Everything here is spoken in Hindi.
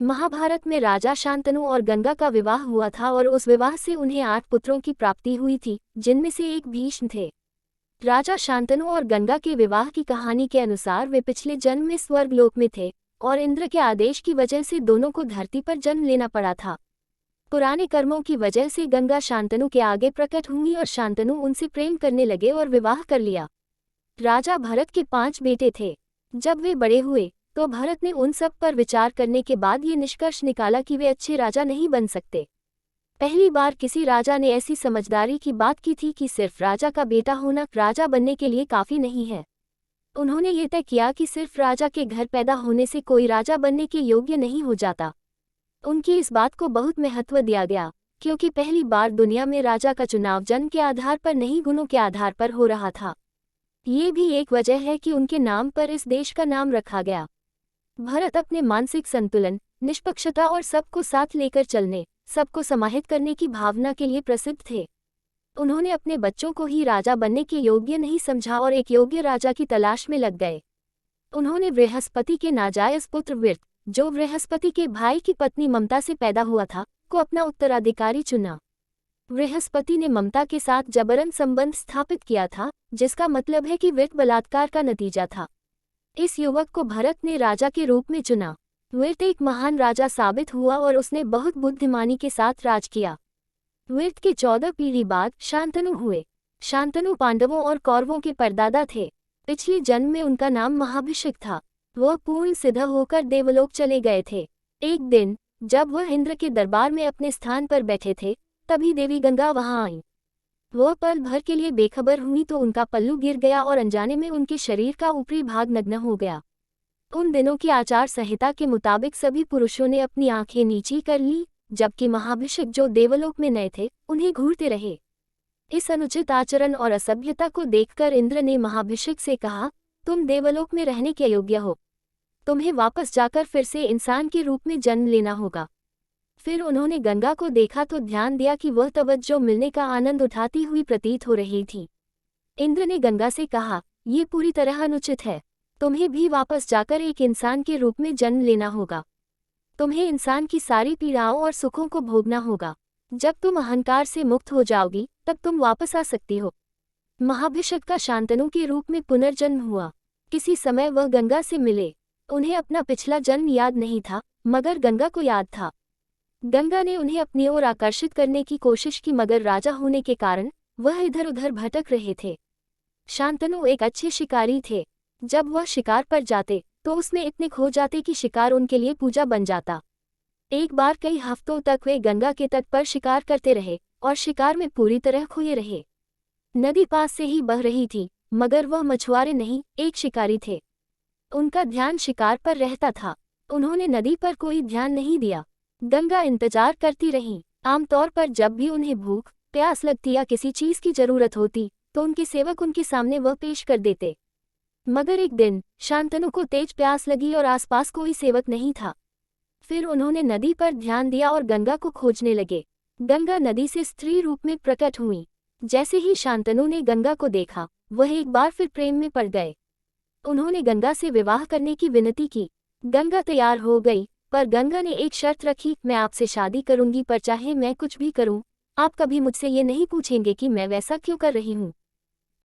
महाभारत में राजा शांतनु और गंगा का विवाह हुआ था और उस विवाह से उन्हें 8 पुत्रों की प्राप्ति हुई थी, जिनमें से एक भीष्म थे। राजा शांतनु और गंगा के विवाह की कहानी के अनुसार वे पिछले जन्म में स्वर्गलोक में थे और इंद्र के आदेश की वजह से दोनों को धरती पर जन्म लेना पड़ा था। पुराने कर्मों की वजह से गंगा शांतनु के आगे प्रकट हुई और शांतनु उनसे प्रेम करने लगे और विवाह कर लिया। राजा भरत के 5 बेटे थे। जब वे बड़े हुए तो भरत ने उन सब पर विचार करने के बाद ये निष्कर्ष निकाला कि वे अच्छे राजा नहीं बन सकते। पहली बार किसी राजा ने ऐसी समझदारी की बात की थी कि सिर्फ राजा का बेटा होना राजा बनने के लिए काफ़ी नहीं है। उन्होंने ये तय किया कि सिर्फ राजा के घर पैदा होने से कोई राजा बनने के योग्य नहीं हो जाता। उनकी इस बात को बहुत महत्व दिया गया, क्योंकि पहली बार दुनिया में राजा का चुनाव जन्म के आधार पर नहीं, गुणों के आधार पर हो रहा था। ये भी एक वजह है कि उनके नाम पर इस देश का नाम रखा गया। भरत अपने मानसिक संतुलन, निष्पक्षता और सबको साथ लेकर चलने, सबको समाहित करने की भावना के लिए प्रसिद्ध थे। उन्होंने अपने बच्चों को ही राजा बनने के योग्य नहीं समझा और एक योग्य राजा की तलाश में लग गए। उन्होंने बृहस्पति के नाजायज पुत्र विरत, जो बृहस्पति के भाई की पत्नी ममता से पैदा हुआ था, को अपना उत्तराधिकारी चुना। बृहस्पति ने ममता के साथ जबरन संबंध स्थापित किया था, जिसका मतलब है कि विरत बलात्कार का नतीजा था। इस युवक को भरत ने राजा के रूप में चुना। विरत एक महान राजा साबित हुआ और उसने बहुत बुद्धिमानी के साथ राज किया। विरत के 14 पीढ़ी बाद शांतनु हुए। शांतनु पांडवों और कौरवों के परदादा थे। पिछले जन्म में उनका नाम महाभिषिक था। वह पूर्ण सिद्ध होकर देवलोक चले गए थे। एक दिन जब वह इंद्र के दरबार में अपने स्थान पर बैठे थे, तभी देवी गंगा वहां आई। वह पल भर के लिए बेखबर हुई तो उनका पल्लू गिर गया और अनजाने में उनके शरीर का ऊपरी भाग नग्न हो गया। उन दिनों की आचार संहिता के मुताबिक सभी पुरुषों ने अपनी आंखें नीची कर ली, जबकि महाभिषिक जो देवलोक में नए थे उन्हें घूरते रहे। इस अनुचित आचरण और असभ्यता को देखकर इंद्र ने महाभिषिक से कहा, तुम देवलोक में रहने के योग्य हो। तुम्हें वापस जाकर फिर से इंसान के रूप में जन्म लेना होगा। फिर उन्होंने गंगा को देखा तो ध्यान दिया कि वह तवज्जो मिलने का आनंद उठाती हुई प्रतीत हो रही थी। इंद्र ने गंगा से कहा, ये पूरी तरह अनुचित है। तुम्हें भी वापस जाकर एक इंसान के रूप में जन्म लेना होगा। तुम्हें इंसान की सारी पीड़ाओं और सुखों को भोगना होगा। जब तुम अहंकार से मुक्त हो जाओगी तब तुम वापस आ सकती हो। महाभिषिक का शांतनु के रूप में पुनर्जन्म हुआ। किसी समय वह गंगा से मिले। उन्हें अपना पिछला जन्म याद नहीं था, मगर गंगा को याद था। गंगा ने उन्हें अपनी ओर आकर्षित करने की कोशिश की, मगर राजा होने के कारण वह इधर उधर भटक रहे थे। शांतनु एक अच्छे शिकारी थे। जब वह शिकार पर जाते तो उसमें इतने खो जाते कि शिकार उनके लिए पूजा बन जाता। एक बार कई हफ्तों तक वे गंगा के तट पर शिकार करते रहे और शिकार में पूरी तरह खोए रहे। नदी पास से ही बह रही थी, मगर वह मछुआरे नहीं, एक शिकारी थे। उनका ध्यान शिकार पर रहता था। उन्होंने नदी पर कोई ध्यान नहीं दिया। गंगा इंतजार करती रही। आमतौर पर जब भी उन्हें भूख, प्यास लगती या किसी चीज की जरूरत होती तो उनके सेवक उनके सामने वह पेश कर देते। मगर एक दिन शांतनु को तेज प्यास लगी और आसपास कोई सेवक नहीं था। फिर उन्होंने नदी पर ध्यान दिया और गंगा को खोजने लगे। गंगा नदी से स्त्री रूप में प्रकट हुई। जैसे ही शांतनु ने गंगा को देखा, वह एक बार फिर प्रेम में पड़ गए। उन्होंने गंगा से विवाह करने की विनती की। गंगा तैयार हो गई, पर गंगा ने एक शर्त रखी, मैं आपसे शादी करूंगी, पर चाहे मैं कुछ भी करूं, आप कभी मुझसे ये नहीं पूछेंगे कि मैं वैसा क्यों कर रही हूं।